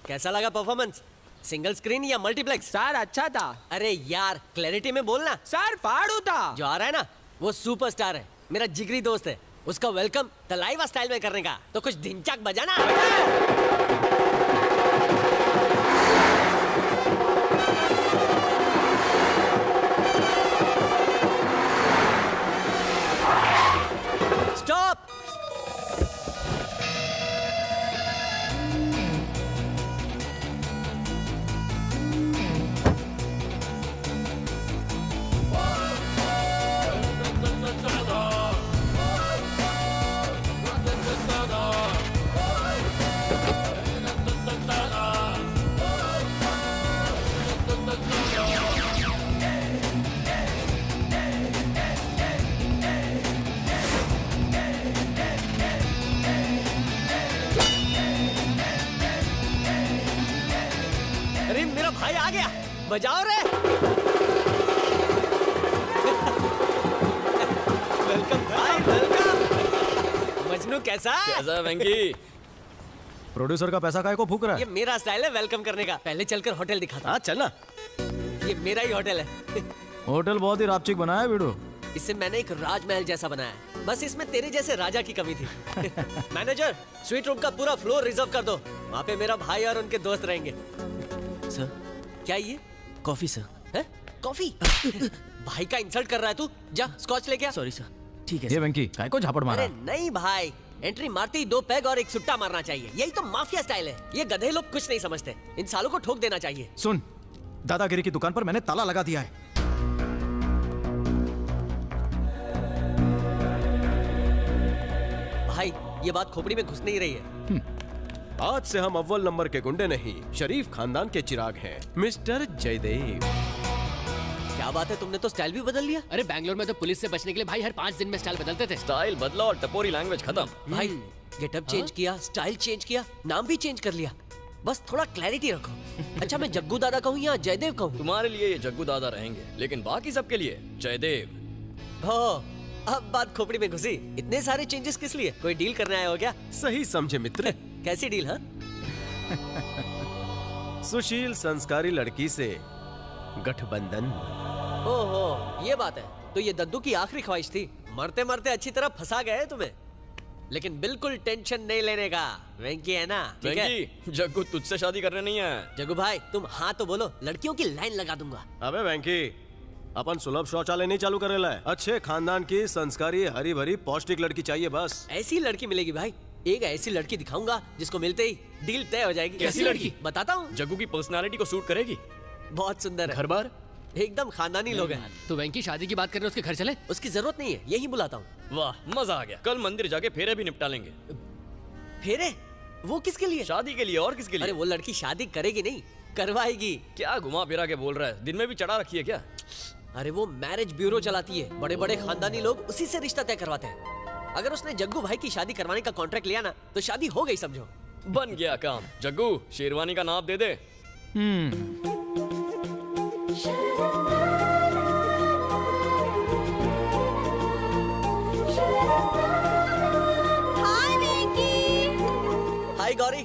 कैसा लगा performance? Single screen या मल्टीप्लेक्स? सर अच्छा था। अरे यार क्लैरिटी में बोलना। सर फाड़ू था। जो आ रहा है ना वो सुपरस्टार है, मेरा जिगरी दोस्त है। उसका वेलकम तलाइवा स्टाइल में करने का, तो कुछ ढिंचक बजाना। स्टॉप। अरे मेरा भाई आ गया, बजाओ रे। वेलकम भाई, वेलकम। मजनू कैसा? कैसा है वेंकी? प्रोड्यूसर का पैसा काय को फूक रहा ये है? मेरा स्टाइल है वेलकम करने का। पहले चलकर होटल दिखाता हाँ चलना। हूँ। ये मेरा ही होटल है। होटल बहुत ही रापचिक बनाया है वीडू। इसे मैंने एक राजमहल जैसा बनाया है। बस इसमें तेरे जैसे राजा की कमी थी। मैनेजर, स्वीट रूम का पूरा फ्लोर रिजर्व कर दो। वहाँ पे मेरा भाई और उनके दोस्त रहेंगे। सर क्या ये? Coffee sir. है? कॉफी? भाई का इंसल्ट कर रहा है तू? जा स्कॉच लेके आ। Sorry sir. ठीक है ये सर। वेंकी काय को झापड़ मारा? अरे नहीं भाई, एंट्री मारते ही 2 पैग और एक सुट्टा मारना चाहिए। यही तो माफिया स्टाइल है। ये गधे लोग कुछ नहीं समझते। इन सालों को ठोक देना चाहिए। सुन, दादागिरी की दुकान पर मैंने ताला लगा दिया है। भाई ये बात खोपड़ी में घुस नहीं रही है। आज से हम अव्वल नंबर के गुंडे नहीं, शरीफ खानदान के चिराग हैं, मिस्टर जयदेव। क्या बात है, तुमने तो स्टाइल भी बदल लिया। अरे बैंगलोर में तो पुलिस से बचने के लिए भाई हर 5 दिन में स्टाइल बदलते थे। स्टाइल बदला और टपोरी लैंग्वेज खत्म। भाई गेटअप चेंज किया, स्टाइल चेंज किया, नाम भी चेंज कर लिया। बस थोड़ा क्लैरिटी रखो। अच्छा मैं जग्गू दादा कहूँ या जयदेव कहूँ? तुम्हारे लिए ये जग्गू दादा रहेंगे, लेकिन बाकी सबके लिए जयदेव। हो, अब बात खोपड़ी में घुसी। इतने सारे चेंजेस किस लिए? कोई डील करने आए हो क्या? सही समझे मित्र। कैसी डील? हाँ सुशील संस्कारी लड़की से गठबंधन। ओहो ये बात है। तो ये दद्दू की आखिरी ख्वाहिश थी। मरते मरते अच्छी तरह फंसा गए तुम्हें। लेकिन बिल्कुल टेंशन नहीं लेने का। वेंकी है ना? ठीक है। वेंकी, जग्गू तुझसे शादी करने नहीं है। जग्गू भाई तुम हाँ तो बोलो, लड़कियों की लाइन लगा दूंगा। अबे वेंकी, अपन सुलभ शौचालय नहीं चालू करे लाए। अच्छे खानदान की संस्कारी हरी भरी पौष्टिक लड़की चाहिए बस। ऐसी लड़की मिलेगी भाई। एक ऐसी लड़की दिखाऊंगा जिसको मिलते ही डील तय हो जाएगी। कैसी लड़की? बताता हूँ। जग्गू की पर्सनालिटी को सूट करेगी। बहुत सुंदर है। घर बार एकदम खानदानी लोग हैं। तो वेंकी शादी की बात कर रहे हो, उसके घर चले? उसकी जरूरत नहीं है, यही बुलाता हूँ। वाह मजा आ गया। कल मंदिर जाके फेरे भी निपटा लेंगे। फेरे? वो किसके लिए? शादी के लिए और किसके लिए? अरे वो लड़की शादी करेगी नहीं, करवाएगी। क्या घुमा फिरा के बोल रहा है? दिन में भी चढ़ा रखी है क्या? अरे वो मैरिज ब्यूरो चलाती है। बड़े बड़े खानदानी लोग उसी से रिश्ता तय करवाते हैं। अगर उसने जग्गू भाई की शादी करवाने का कॉन्ट्रैक्ट लिया ना तो शादी हो गई समझो। बन गया काम। जग्गू शेरवानी का नाप दे दे। हाय वेंकी। हाय गौरी,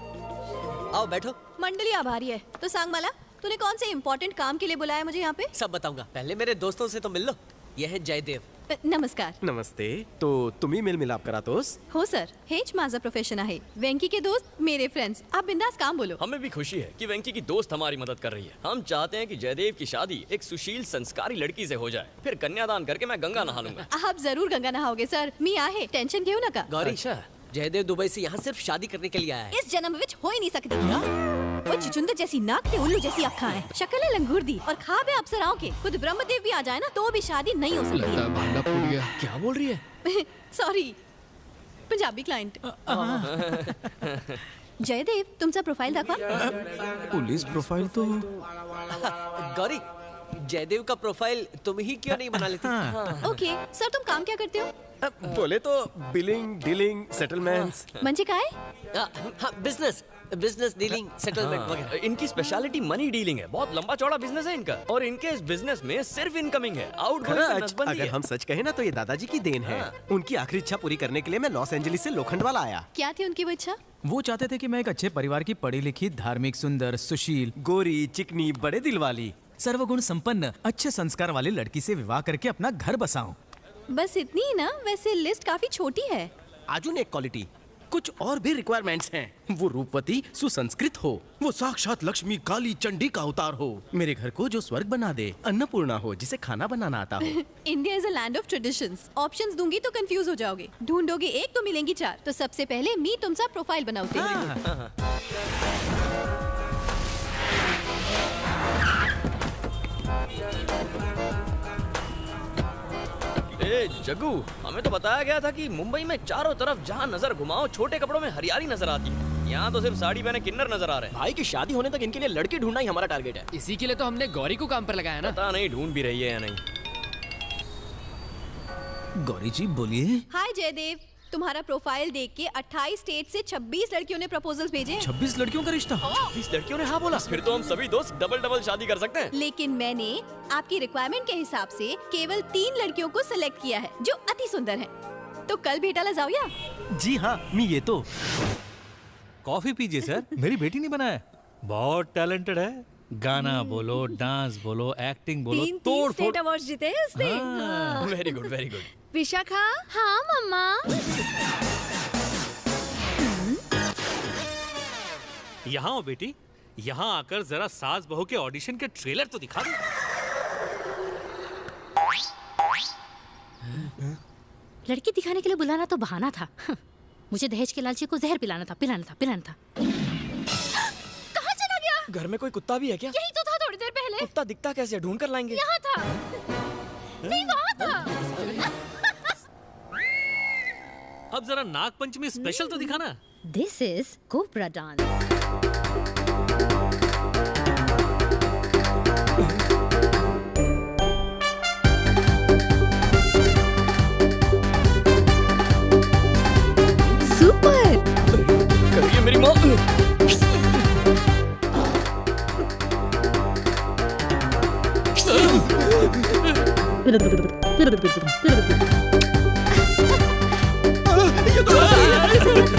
आओ बैठो। मंडली आभारी है। तो सांग माला, तूने कौन से इम्पोर्टेंट काम के लिए बुलाया मुझे यहाँ पे? सब बताऊंगा, पहले मेरे दोस्तों से तो मिल लो। यह है जयदेव। नमस्कार. नमस्ते. तो तुम्ही मेल मिलाप करातोस? हो सर, हेच माझा प्रोफेशन आहे. वेंकी के दोस्त मेरे फ्रेंड्स. आप बिंदास काम बोलो. हमें भी खुशी है कि वेंकी की दोस्त हमारी मदद कर रही है। हम चाहते हैं कि जयदेव की शादी एक सुशील संस्कारी लड़की से हो जाए। फिर कन्यादान करके मैं गंगा नहा लूंगा। आप जरूर गंगा नहाओगे सर. मी आहे, टेंशन घेऊ नका. गौरी, अच्छा। जयदेव दुबई से यहाँ सिर्फ शादी करने के लिए आया है। इस जन्म विच हो ही नहीं सकती. वो चुचुंदर जैसी नाक ते उल्लू जैसी अक्खा है, शक्ल है लंगूर दी और खाब है अप्सराओं के. खुद ब्रह्मदेव भी आ जाए ना तो भी शादी नहीं हो सकती है. भांडा फूट गया। क्या बोल रही है? Sorry, Punjabi client. जयदेव, तुमचा प्रोफाइल दाखवा. पुलिस प्रोफाइल तो गौरी, जयदेव का प्रोफाइल तुम ही क्यों नहीं बना लेती? ओके सर, तुम काम क्या करते हो? बोले तो बिलिंग, डीलिंग, सेटलमेंट्स. म्हणजे काय? हाँ, बिजनेस बिजनेस डीलिंग सेटलमेंट वगैरह। इनकी स्पेशलिटी मनी डीलिंग है, बहुत लंबा चौड़ा बिजनेस है इनका, और इनके इस बिजनेस में सिर्फ इनकमिंग है, आउटगोइंग खरंच, नसबंदी अगर है। हम सच कहें ना तो ये दादाजी की देन है। उनकी आखिरी इच्छा पूरी करने के लिए मैं लॉस एंजलिस से लोखंडवाला आया। क्या थी उनकी वो इच्छा? वो चाहते थे कि मैं एक अच्छे परिवार की पढ़ी लिखी, धार्मिक, सुंदर, सुशील, गोरी, चिकनी, बड़े दिल वाली। सर्वगुण संपन्न, अच्छे संस्कार वाली लड़की से विवाह करके अपना घर बसाऊं। बस इतनी ही ना? वैसे लिस्ट काफी छोटी है। आजुन एक क्वालिटी, कुछ और भी रिक्वायरमेंट्स हैं। वो रूपवती, सुसंस्कृत हो, वो साक्षात लक्ष्मी काली चंडी का अवतार हो, मेरे घर को जो स्वर्ग बना दे, अन्नपूर्णा हो जिसे खाना बनाना आता हो। India is a land of traditions. Options दूंगी तो कंफ्यूज हो जाओगे, ढूंढोगे एक तो मिलेंगी चार। तो सबसे पहले मी तुमचा प्रोफाइल बनावते हैं। ए जग्गू, हमें तो बताया गया था कि मुंबई में चारों तरफ जहाँ नजर घुमाओ छोटे कपड़ों में हरियाली नजर आती है, यहाँ तो सिर्फ साड़ी पहने किन्नर नजर आ रहे हैं। भाई की शादी होने तक इनके लिए लड़की ढूंढना ही हमारा टारगेट है। इसी के लिए तो हमने गौरी को काम पर लगाया ना। पता नहीं ढूंढ भी रही है या नहीं। गौरी जी बोलिए। हाय जयदेव, तुम्हारा प्रोफाइल देख के 28 स्टेट से 26 लड़कियों ने प्रपोजल्स भेजे हैं। 26 लड़कियों का रिश्ता? 20 लड़कियों ने हाँ बोला, फिर तो हम सभी दोस्त डबल डबल शादी कर सकते हैं। लेकिन मैंने आपकी रिक्वायरमेंट के हिसाब से केवल 3 लड़कियों को सिलेक्ट किया है जो अति सुंदर हैं। तो कल भेटाला जाऊया? जी हाँ, मी ये तो कॉफी पीजिए सर, मेरी बेटी ने बनाया, बहुत टैलेंटेड है। गाना बोलो, डांस बोलो, एक्टिंग बोलो, 3 तोड़ स्टेट फोड़। अवार्ड जीते हैं उसने। हाँ। Very good very good. Vishakha. हाँ मम्मा। यहाँ हो बेटी, यहाँ आकर जरा सास बहू के ऑडिशन के ट्रेलर तो दिखा दो। लड़की दिखाने के लिए बुलाना तो बहाना था। मुझे दहेज के लालची को जहर पिलाना था। कहाँ चला गया? घर में कोई कुत्ता भी है क्या? यही तो था थोड़ी देर पहले। कुत्ता दिखता कैसे है? ढूंढ कर लाएंगे। यहाँ था। नहीं वहाँ था। अब जरा नाग पंचमी स्पेशल तो दिखाना। This is Cobra dance. Super. करिए मेरी माँ।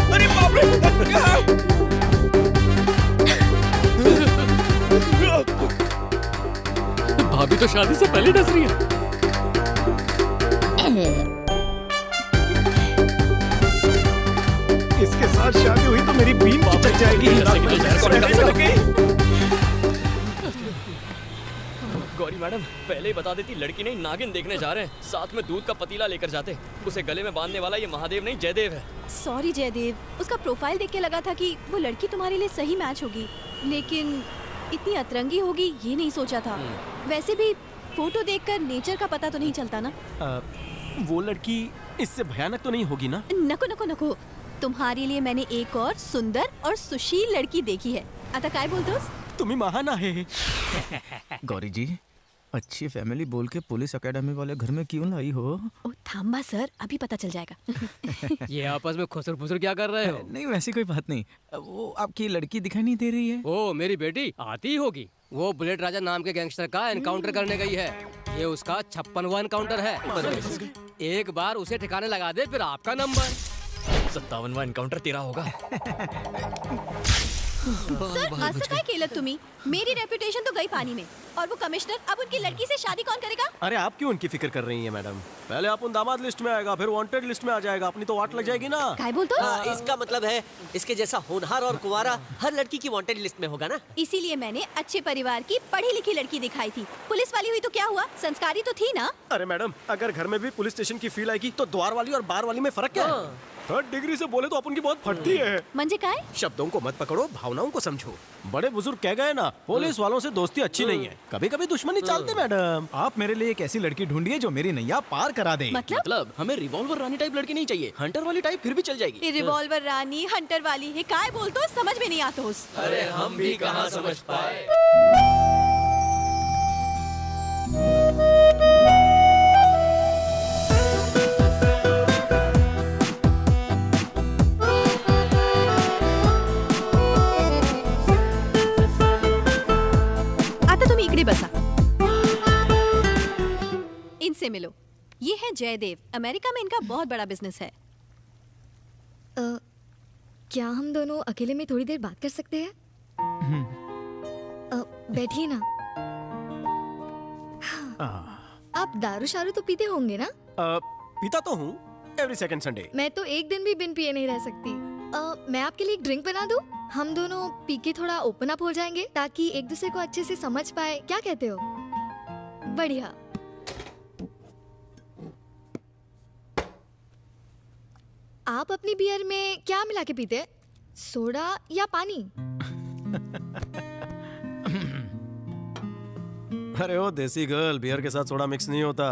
अरे बाप रे! भाभी तो शादी से पहले डस रही है। इसके साथ शादी हुई तो मेरी बीन चिपक जाएगी। गौरी मैडम, पहले ही बता देती लड़की नहीं नागिन देखने जा रहे हैं, साथ में दूध का पतीला लेकर जाते। उसे गले में बांधने वाला ये महादेव नहीं जयदेव है। सॉरी जयदेव, उसका प्रोफाइल देख के लगा था कि वो लड़की तुम्हारे लिए सही मैच होगी, लेकिन इतनी अतरंगी होगी ये नहीं सोचा था। वैसे भी फोटो देखकर नेचर का पता तो नहीं चलता ना। वो लड़की इससे भयानक तो नहीं होगी ना? नको नको नको, तुम्हारे लिए मैंने एक और सुंदर और सुशील लड़की देखी है। आता काय बोलतोस? तुम्ही महान आहे। गौरी जी, अच्छी फैमिली बोल के पुलिस एकेडमी वाले घर में क्यों लाई हो? ओ थांबा सर, अभी पता चल जाएगा। ये आपस में खुसर फुसर क्या कर रहे हो? नहीं वैसी कोई बात नहीं, वो आपकी लड़की दिखाई नहीं दे रही है। ओ मेरी बेटी आती ही होगी। वो बुलेट राजा नाम के गैंगस्टर का एनकाउंटर करने गई है। ये उसका 56वां एनकाउंटर है। एक बार उसे ठिकाने लगा दे फिर आपका नंबर। 57वां एनकाउंटर तेरा होगा। सर असं काय केलं तुम्ही? मेरी रेपुटेशन तो गई पानी में, और वो कमिश्नर अब उनकी लड़की से शादी कौन करेगा? अरे आप क्यों उनकी फिक्र कर रही हैं मैडम? पहले आप उन दामाद लिस्ट में आएगा, फिर वांटेड लिस्ट में आ जाएगा, अपनी तो वाट लग जाएगी ना। काय बोलतो? इसका मतलब है इसके जैसा होनहार और कुंवारा हर लड़की की वांटेड लिस्ट में होगा ना। इसीलिए मैंने अच्छे परिवार की पढ़ी लिखी लड़की दिखाई थी। पुलिस वाली हुई तो क्या हुआ, संस्कारी तो थी ना। अरे मैडम, अगर घर में भी पुलिस स्टेशन की फील आएगी तो द्वार वाली और बार वाली में फर्क क्या है? थर्ड डिग्री से बोले तो अपन की बहुत फटती है। म्हणजे काय? शब्दों को मत पकड़ो, भावनाओं को समझो। बड़े बुजुर्ग कह गए ना, पुलिस वालों से दोस्ती अच्छी नहीं है, कभी कभी दुश्मनी चलती मैडम। आप मेरे लिए एक ऐसी लड़की ढूंढिए जो मेरी नैया पार करा दे। मतलब हमें रिवॉल्वर रानी टाइप लड़की नहीं चाहिए, हंटर वाली टाइप फिर भी चल जाएगी। ये रिवॉल्वर रानी हंटर वाली है, काय बोलतो? समझ में नहीं आता उस। अरे हम भी कहाँ समझ पाए। इकडे बसा। इनसे मिलो। ये है जयदेव। अमेरिका में इनका बहुत बड़ा बिजनेस है। क्या हम दोनों अकेले में थोड़ी देर बात कर सकते हैं? बैठिए ना। आप दारू शारू तो पीते होंगे ना? पीता तो हूँ, एवरी सेकंड संडे। मैं तो एक दिन भी बिन पिए नहीं रह सकती। मैं आपके लिए एक ड्रिंक बना दूं? हम दोनों पी के थोड़ा ओपन अप हो जाएंगे ताकि एक दूसरे को अच्छे से समझ पाए। क्या कहते हो? बढ़िया। आप अपनी बियर में क्या मिला के पीते हैं? सोडा या पानी? अरे ओ देसी गर्ल, बियर के साथ सोडा मिक्स नहीं होता।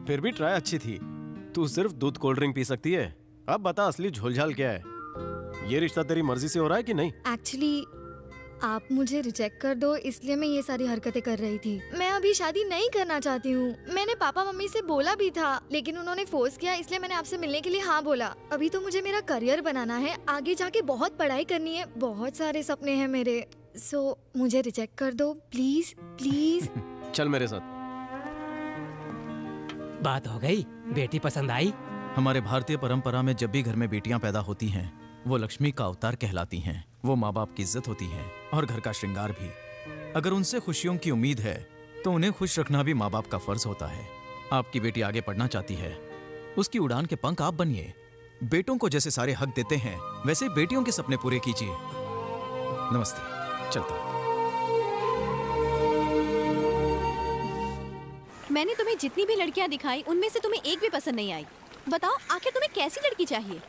फिर भी ट्राई अच्छी थी। तू सिर्फ दूध कोल्ड ड्रिंक पी सकती है। अब बता असली झोलझाल क्या है? ये रिश्ता तेरी मर्जी से हो रहा है कि नहीं? एक्चुअली आप मुझे रिजेक्ट कर दो इसलिए मैं ये सारी हरकतें कर रही थी। मैं अभी शादी नहीं करना चाहती हूँ। मैंने पापा मम्मी से बोला भी था लेकिन उन्होंने फोर्स किया, इसलिए मैंने आपसे मिलने के लिए हाँ बोला। अभी तो मुझे मेरा करियर बनाना है, आगे जाके बहुत पढ़ाई करनी है, बहुत सारे सपने हैं मेरे। सो मुझे रिजेक्ट कर दो प्लीज प्लीज। चल मेरे साथ। बात हो गई? बेटी पसंद आई? हमारे भारतीय परंपरा में जब भी घर में बेटियां पैदा होती हैं वो लक्ष्मी का अवतार कहलाती हैं। वो माँ बाप की इज्जत होती है और घर का श्रृंगार भी। अगर उनसे खुशियों की उम्मीद है तो उन्हें खुश रखना भी माँ बाप का फर्ज होता है। आपकी बेटी आगे पढ़ना चाहती है, उसकी उड़ान के पंख आप बनिए। बेटों को जैसे सारे हक देते हैं वैसे बेटियों के सपने पूरे कीजिए। नमस्ते, चलता हूं। मैंने तुम्हें जितनी भी लड़कियां दिखाई उनमें से तुम्हें एक भी पसंद नहीं आई। बताओ आखिर तुम्हें कैसी लड़की चाहिए?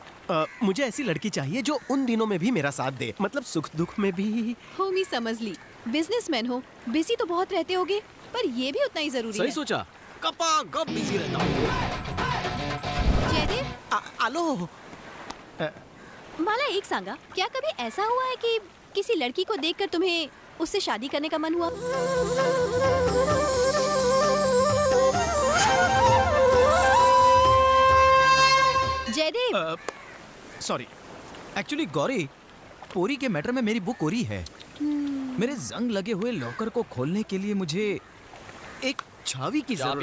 मुझे ऐसी लड़की चाहिए जो उन दिनों में भी मेरा साथ दे, मतलब सुख दुख में भी। होमी समझ ली। बिजनेसमैन हो, बिजी तो बहुत रहते होगे पर ये भी उतना ही जरूरी सही है। सोचा, कपा गप बिजी रहता हूँ। जयदेव, आलो। मला एक सांगा, क्या कभी ऐसा हुआ है कि किसी लड़की को देखकर तुम्हें उससे शादी करने का मन हुआ? जयदेव, सॉरी, एक्चुअली गौरी, पोरी के मैटर में मेरी बुक कोरी है। मेरे जंग लगे हुए लॉकर को खोलने के लिए मुझे एक चाबी की जरूरत